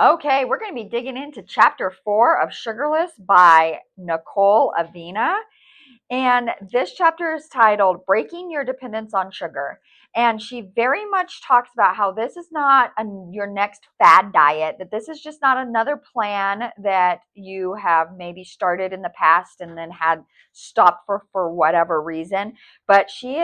Okay, we're going to be digging into chapter 4 of Sugarless by Nicole Avena. And this chapter is titled Breaking Your Dependence on Sugar. And she very much talks about how this is not your next fad diet, that this is just not another plan that you have maybe started in the past and then had stopped for whatever reason. But she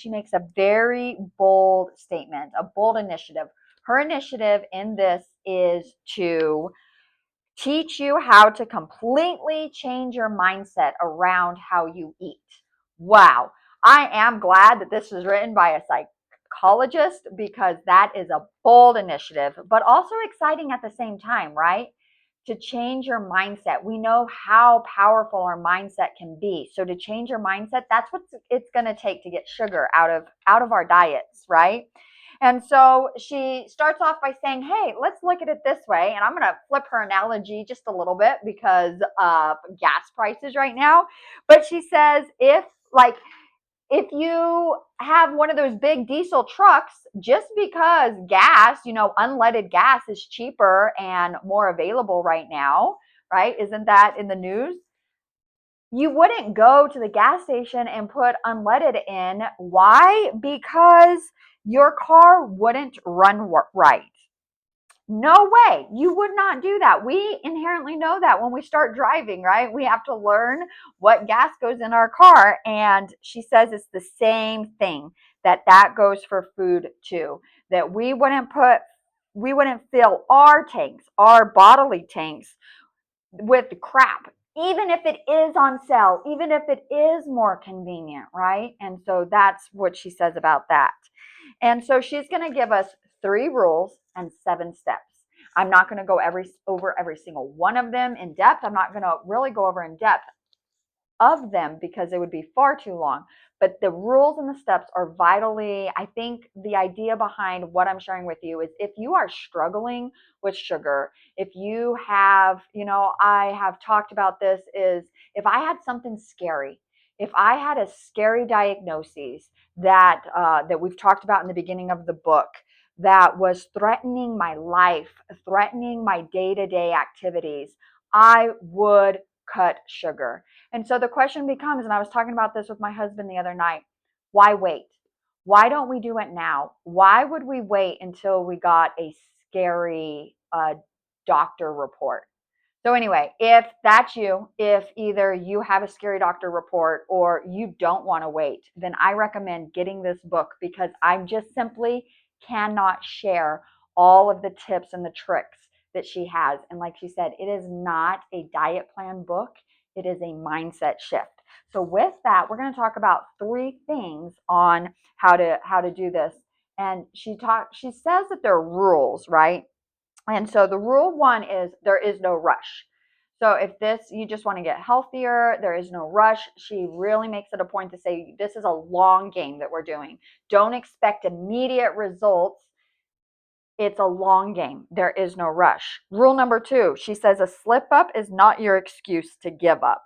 makes a very bold statement, a bold initiative. Her initiative in this is to teach you how to completely change your mindset around how you eat. Wow. I am glad that this was written by a psychologist because that is a bold initiative, but also exciting at the same time, right? To change your mindset. We know how powerful our mindset can be. So to change your mindset, that's what it's going to take to get sugar out of our diets, right? And so she starts off by saying, hey, let's look at it this way. And I'm going to flip her analogy just a little bit because of gas prices right now. But she says, if you have one of those big diesel trucks, just because gas, unleaded gas is cheaper and more available right now, right? Isn't that in the news? You wouldn't go to the gas station and put unleaded in. Why? Because your car wouldn't run right. No way. You would not do that. We inherently know that when we start driving, right? We have to learn what gas goes in our car. And she says it's the same thing, that goes for food too. That we wouldn't fill our tanks, our bodily tanks with crap, even if it is on sale, even if it is more convenient, right? And so that's what she says about that. And so she's going to give us 3 rules and 7 steps. I'm not going to go over every single one of them in depth. I'm not going to really go over in depth of them because it would be far too long. But the rules and the steps are vitally, I think the idea behind what I'm sharing with you is if you are struggling with sugar, if you have, I have talked about this, is if I had something scary, if I had a scary diagnosis that we've talked about in the beginning of the book, that was threatening my life, threatening my day-to-day activities, I would cut sugar. And so the question becomes, and I was talking about this with my husband the other night, why wait? Why don't we do it now? Why would we wait until we got a scary doctor report? So anyway, if that's you, if either you have a scary doctor report or you don't want to wait, then I recommend getting this book because I just simply cannot share all of the tips and the tricks that she has. And like she said, it is not a diet plan book. It is a mindset shift. So with that, we're going to talk about 3 things on how to do this. And she says that there are rules, right? And so the rule 1 is there is no rush. So if you just want to get healthier, there is no rush. She really makes it a point to say this is a long game that we're doing. Don't expect immediate results. It's a long game. There is no rush. Rule number 2, she says a slip up is not your excuse to give up.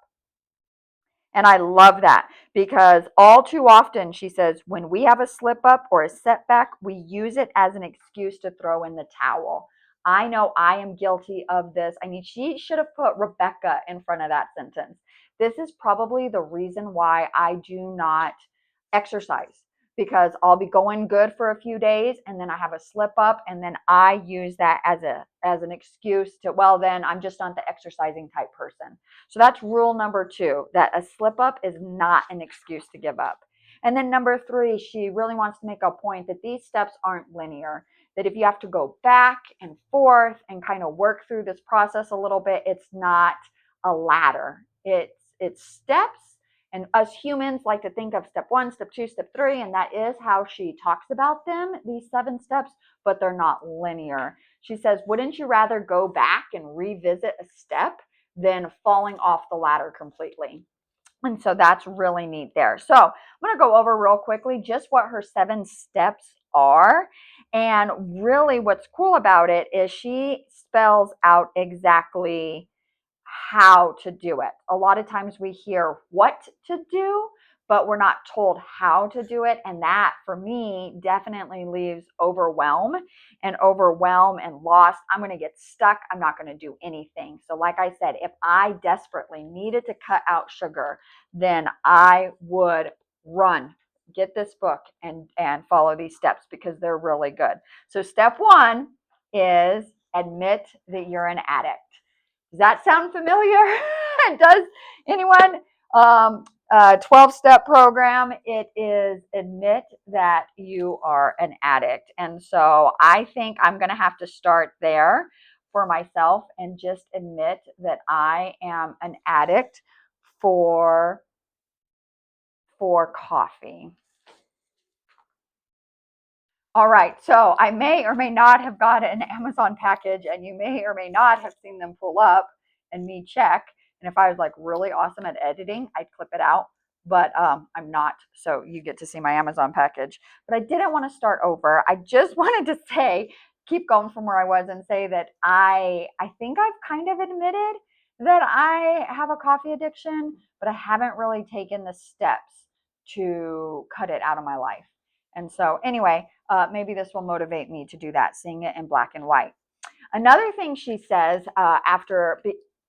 And I love that because all too often, she says, when we have a slip up or a setback, we use it as an excuse to throw in the towel. I know I am guilty of this. I mean, she should have put Rebecca in front of that sentence. This is probably the reason why I do not exercise, because I'll be going good for a few days and then I have a slip up and then I use that as an excuse to, well, then I'm just not the exercising type person. So that's rule number 2, that a slip up is not an excuse to give up. And then number 3, she really wants to make a point that these steps aren't linear, that if you have to go back and forth and kind of work through this process a little bit, it's not a ladder. It's steps. And us humans like to think of step 1, step 2, step 3, and that is how she talks about them, these 7 steps, but they're not linear. She says, wouldn't you rather go back and revisit a step than falling off the ladder completely? And so that's really neat there. So I'm going to go over real quickly just what her 7 steps are. And really what's cool about it is she spells out exactly how to do it. A lot of times we hear what to do, but we're not told how to do it. And that, for me, definitely leaves overwhelm and lost. I'm going to get stuck. I'm not going to do anything. So, like I said, if I desperately needed to cut out sugar, then I would run, get this book, and follow these steps because they're really good. So, step one is admit that you're an addict. Does that sound familiar? Does anyone? 12-step program, it is admit that you are an addict. And so I think I'm going to have to start there for myself and just admit that I am an addict for coffee. All right, so I may or may not have got an Amazon package, and you may or may not have seen them pull up and me check. And if I was like really awesome at editing, I'd clip it out, but I'm not. So you get to see my Amazon package. But I didn't want to start over. I just wanted to say, keep going from where I was and say that I think I've kind of admitted that I have a coffee addiction, but I haven't really taken the steps to cut it out of my life. And so, anyway, maybe this will motivate me to do that, seeing it in black and white. Another thing she says after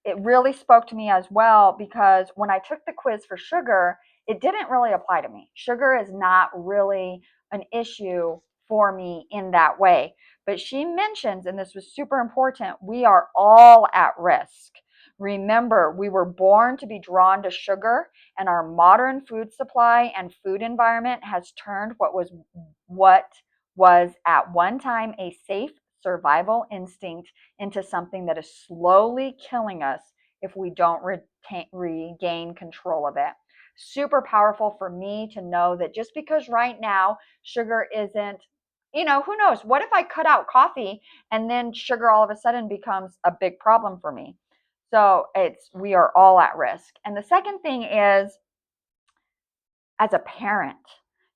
it really spoke to me as well, because when I took the quiz for sugar, it didn't really apply to me. Sugar is not really an issue for me in that way. But she mentions, and this was super important, we are all at risk. Remember, we were born to be drawn to sugar, and our modern food supply and food environment has turned what was at one time a safe survival instinct into something that is slowly killing us if we don't regain control of it. Super powerful for me to know that just because right now sugar isn't, who knows? What if I cut out coffee and then sugar all of a sudden becomes a big problem for me? So we are all at risk. And the second thing is, as a parent,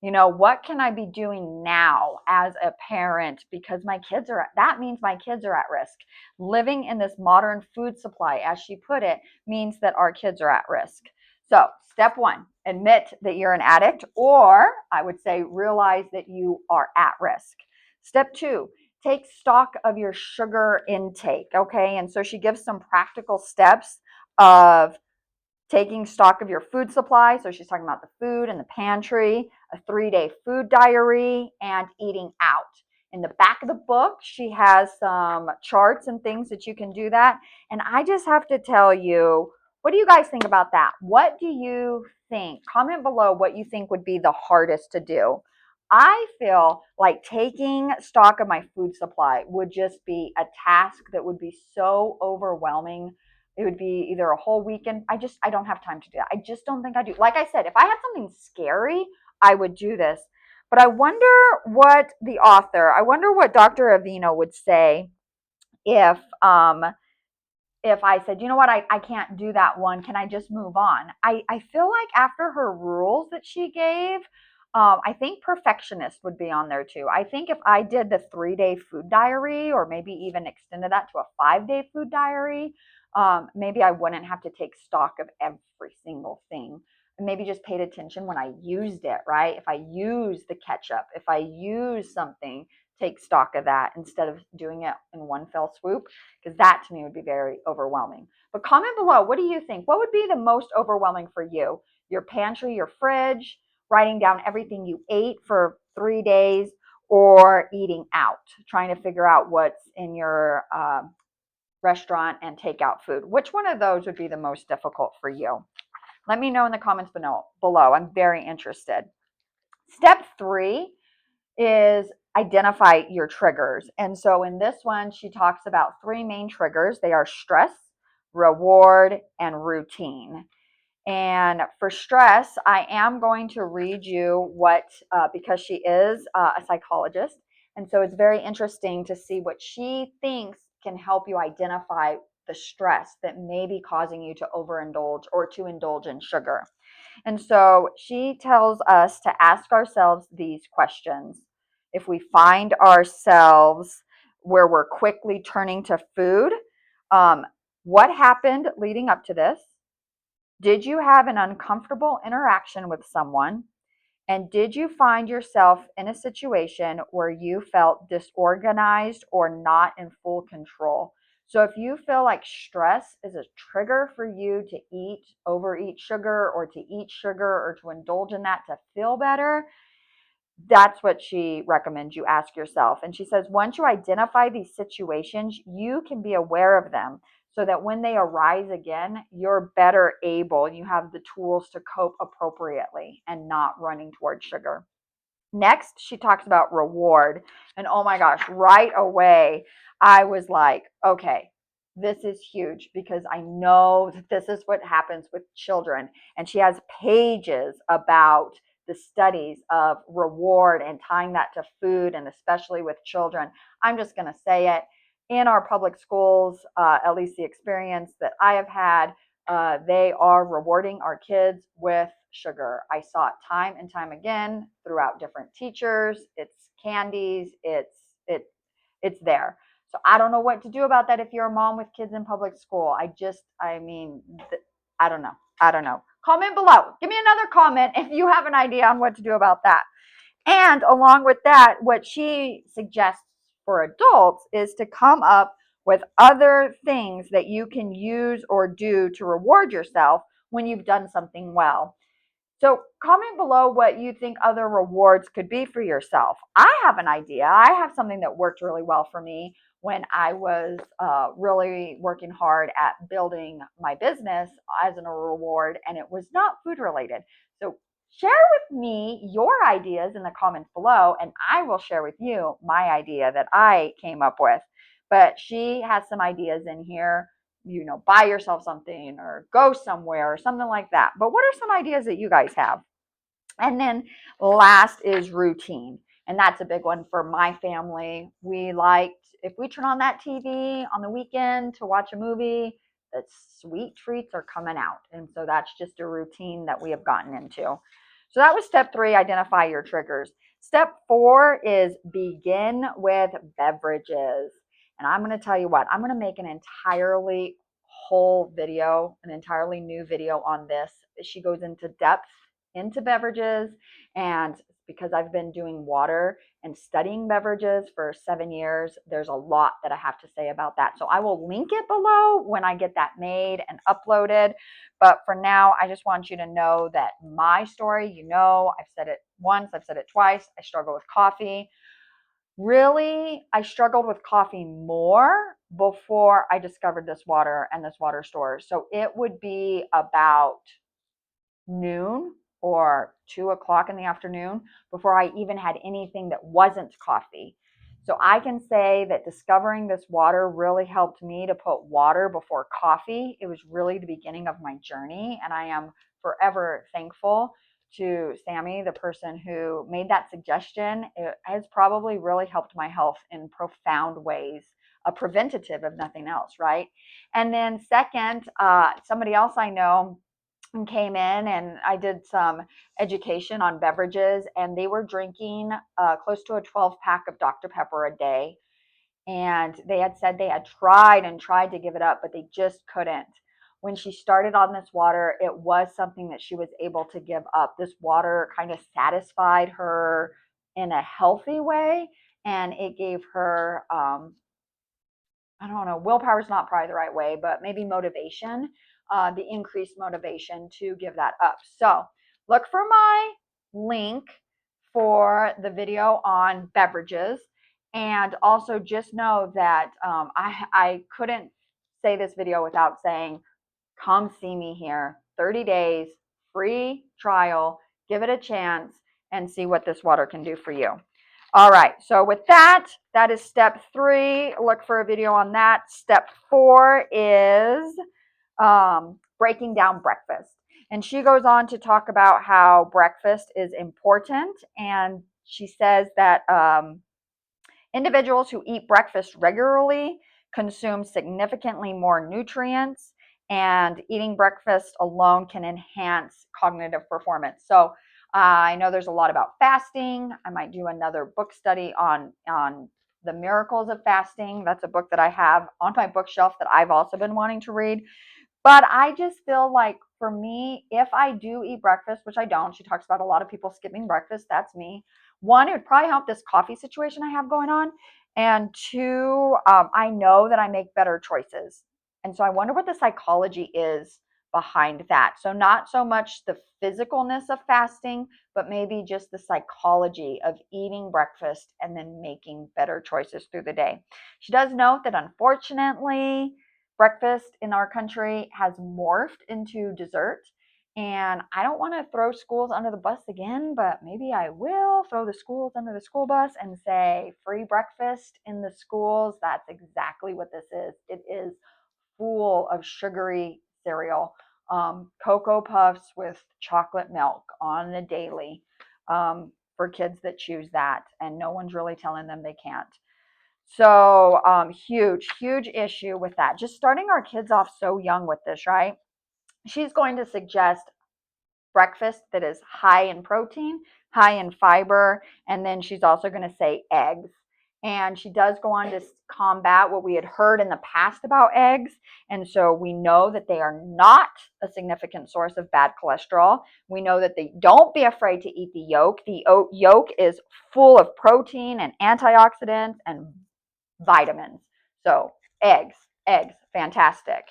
what can I be doing now as a parent, because that means my kids are at risk. Living in this modern food supply, as she put it, means that our kids are at risk. So step one, admit that you're an addict, or I would say realize that you are at risk. Step two, take stock of your sugar intake. Okay, and so she gives some practical steps of taking stock of your food supply. So she's talking about the food in the pantry, a 3-day food diary, and eating out. In the back of the book, she has some charts and things that you can do that. And I just have to tell you, what do you guys think about that? What do you think? Comment below what you think would be the hardest to do. I feel like taking stock of my food supply would just be a task that would be so overwhelming. It would be either a whole weekend. I don't have time to do that. I just don't think I do. Like I said, if I had something scary, I would do this. But I wonder I wonder what Dr. Avena would say if if I said, you know what, I can't do that one. Can I just move on? I feel like after her rules that she gave, I think perfectionist would be on there too. I think if I did the 3-day food diary, or maybe even extended that to a 5-day food diary, maybe I wouldn't have to take stock of every single thing. And maybe just paid attention when I used it, right? If I use the ketchup, if I use something, take stock of that instead of doing it in one fell swoop, because that to me would be very overwhelming. But comment below, what do you think? What would be the most overwhelming for you? Your pantry, your fridge, writing down everything you ate for 3 days, or eating out, trying to figure out what's in your restaurant and takeout food. Which one of those would be the most difficult for you? Let me know in the comments below. I'm very interested. Step 3 is identify your triggers. And so in this one, she talks about 3 main triggers. They are stress, reward, and routine. And for stress, I am going to read you because she is a psychologist. And so it's very interesting to see what she thinks can help you identify the stress that may be causing you to overindulge or to indulge in sugar. And so she tells us to ask ourselves these questions. If we find ourselves where we're quickly turning to food, what happened leading up to this? Did you have an uncomfortable interaction with someone? And did you find yourself in a situation where you felt disorganized or not in full control? So, if you feel like stress is a trigger for you to overeat sugar, or to eat sugar, or to indulge in that to feel better, that's what she recommends you ask yourself. And she says, once you identify these situations, you can be aware of them so that when they arise again, you're better able, you have the tools to cope appropriately and not running towards sugar. Next, she talks about reward. And oh my gosh, right away, I was like, okay, this is huge because I know that this is what happens with children. And she has pages about the studies of reward and tying that to food, and especially with children. I'm just going to say it. In our public schools, at least the experience that I have had, they are rewarding our kids with sugar. I saw it time and time again throughout different teachers. It's candies. It's there. So I don't know what to do about that if you're a mom with kids in public school. I mean, I don't know. I don't know. Comment below. Give me another comment if you have an idea on what to do about that. And along with that, what she suggests for adults is to come up with other things that you can use or do to reward yourself when you've done something well. So comment below what you think other rewards could be for yourself. I have an idea. I have something that worked really well for me when I was really working hard at building my business as a reward, and it was not food related. So share with me your ideas in the comments below, and I will share with you my idea that I came up with. But she has some ideas in here, buy yourself something or go somewhere or something like that. But what are some ideas that you guys have? And then last is routine. And that's a big one for my family. We liked, if we turn on that TV on the weekend to watch a movie, the sweet treats are coming out. And so that's just a routine that we have gotten into. So that was step 3, identify your triggers. Step 4 is begin with beverages. And I'm going to tell you what, I'm going to make an entirely whole video, an entirely new video on this. She goes into depth into beverages, and because I've been doing water and studying beverages for 7 years, there's a lot that I have to say about that. So I will link it below when I get that made and uploaded. But for now, I just want you to know that my story, I've said it once, I've said it twice. I struggle with coffee. Really, I struggled with coffee more before I discovered this water and this water store. So it would be about noon or 2 o'clock in the afternoon before I even had anything that wasn't coffee. So I can say that discovering this water really helped me to put water before coffee. It was really the beginning of my journey, and I am forever thankful to Sammy, the person who made that suggestion. It has probably really helped my health in profound ways, a preventative if nothing else, right? And then second, somebody else I know came in, and I did some education on beverages, and they were drinking close to a 12-pack of Dr. Pepper a day. And they had said they had tried and tried to give it up, but they just couldn't. When she started on this water, it was something that she was able to give up. This water kind of satisfied her in a healthy way, and it gave her I don't know, willpower is not probably the right way, but maybe motivation, the increased motivation to give that up. So look for my link for the video on beverages. And also just know that I couldn't say this video without saying, come see me here. 30 days, free trial, give it a chance and see what this water can do for you. All right, so with that, that is step 3. Look for a video on that. Step 4 is breaking down breakfast. And she goes on to talk about how breakfast is important. And she says that individuals who eat breakfast regularly consume significantly more nutrients, and eating breakfast alone can enhance cognitive performance. So I know there's a lot about fasting. I might do another book study on the miracles of fasting. That's a book that I have on my bookshelf that I've also been wanting to read. But I just feel like for me, if I do eat breakfast, which I don't, she talks about a lot of people skipping breakfast. That's me. One, it would probably help this coffee situation I have going on. And two, I know that I make better choices. And so I wonder what the psychology is behind that. So, not so much the physicalness of fasting, but maybe just the psychology of eating breakfast and then making better choices through the day. She does note that unfortunately, breakfast in our country has morphed into dessert. And I don't want to throw schools under the bus again, but maybe I will throw the schools under the school bus and say free breakfast in the schools. That's exactly what this is. It is full of sugary cereal, Cocoa Puffs with chocolate milk on the daily, for kids that choose that. And no one's really telling them they can't. So, huge issue with that. Just starting our kids off so young with this, right? She's going to suggest breakfast that is high in protein, high in fiber, and then she's also going to say eggs. And she does go on to combat what we had heard in the past about eggs. And so we know that they are not a significant source of bad cholesterol. We know that they don't be afraid to eat the yolk. The yolk is full of protein and antioxidants and vitamins. So eggs, fantastic.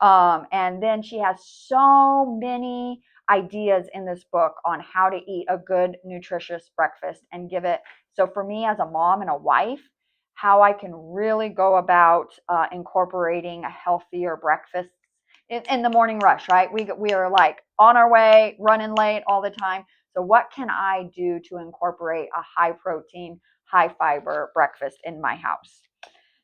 And then she has so many ideas in this book on how to eat a good, nutritious breakfast and give it. So for me as a mom and a wife, how I can really go about incorporating a healthier breakfast in the morning rush, right? We are like on our way, running late all the time. So what can I do to incorporate a high protein, high fiber breakfast in my house?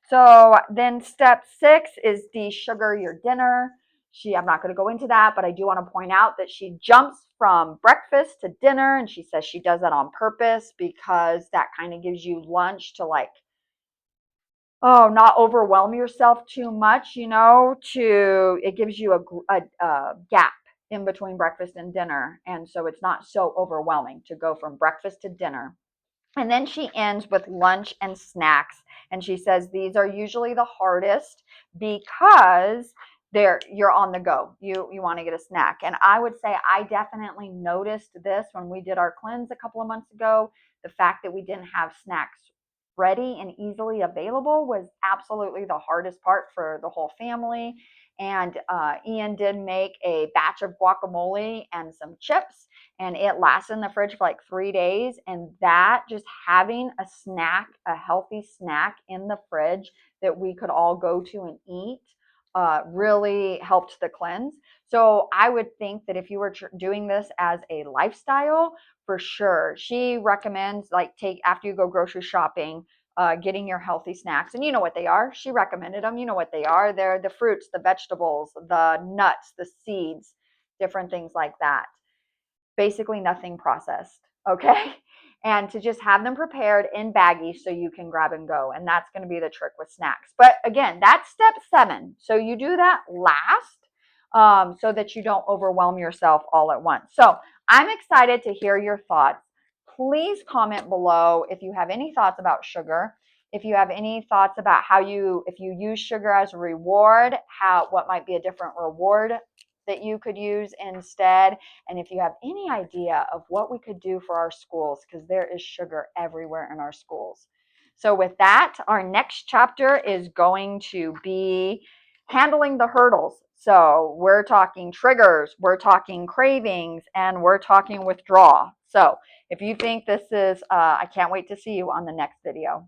So then step 6 is desugar your dinner. I'm not going to go into that, but I do want to point out that she jumps from breakfast to dinner, and she says she does that on purpose because that kind of gives you lunch to like, oh, not overwhelm yourself too much, it gives you a gap in between breakfast and dinner. And so it's not so overwhelming to go from breakfast to dinner. And then she ends with lunch and snacks. And she says these are usually the hardest because you're on the go. You want to get a snack. And I would say I definitely noticed this when we did our cleanse a couple of months ago. The fact that we didn't have snacks ready and easily available was absolutely the hardest part for the whole family. And Ian did make a batch of guacamole and some chips, and it lasted in the fridge for like 3 days. And that just having a snack, a healthy snack in the fridge that we could all go to and eat, really helped the cleanse. So I would think that if you were doing this as a lifestyle, for sure, she recommends like take after you go grocery shopping, getting your healthy snacks. And you know what they are. She recommended them. You know what they are. They're the fruits, the vegetables, the nuts, the seeds, different things like that. Basically nothing processed. Okay. And to just have them prepared in baggies so you can grab and go. And that's going to be the trick with snacks. But again, that's step 7. So you do that last, so that you don't overwhelm yourself all at once. So I'm excited to hear your thoughts. Please comment below if you have any thoughts about sugar. If you have any thoughts about if you use sugar as a reward, what might be a different reward that you could use instead. And if you have any idea of what we could do for our schools, because there is sugar everywhere in our schools. So with that, our next chapter is going to be handling the hurdles. So we're talking triggers, we're talking cravings, and we're talking withdrawal. So if you think this is, I can't wait to see you on the next video.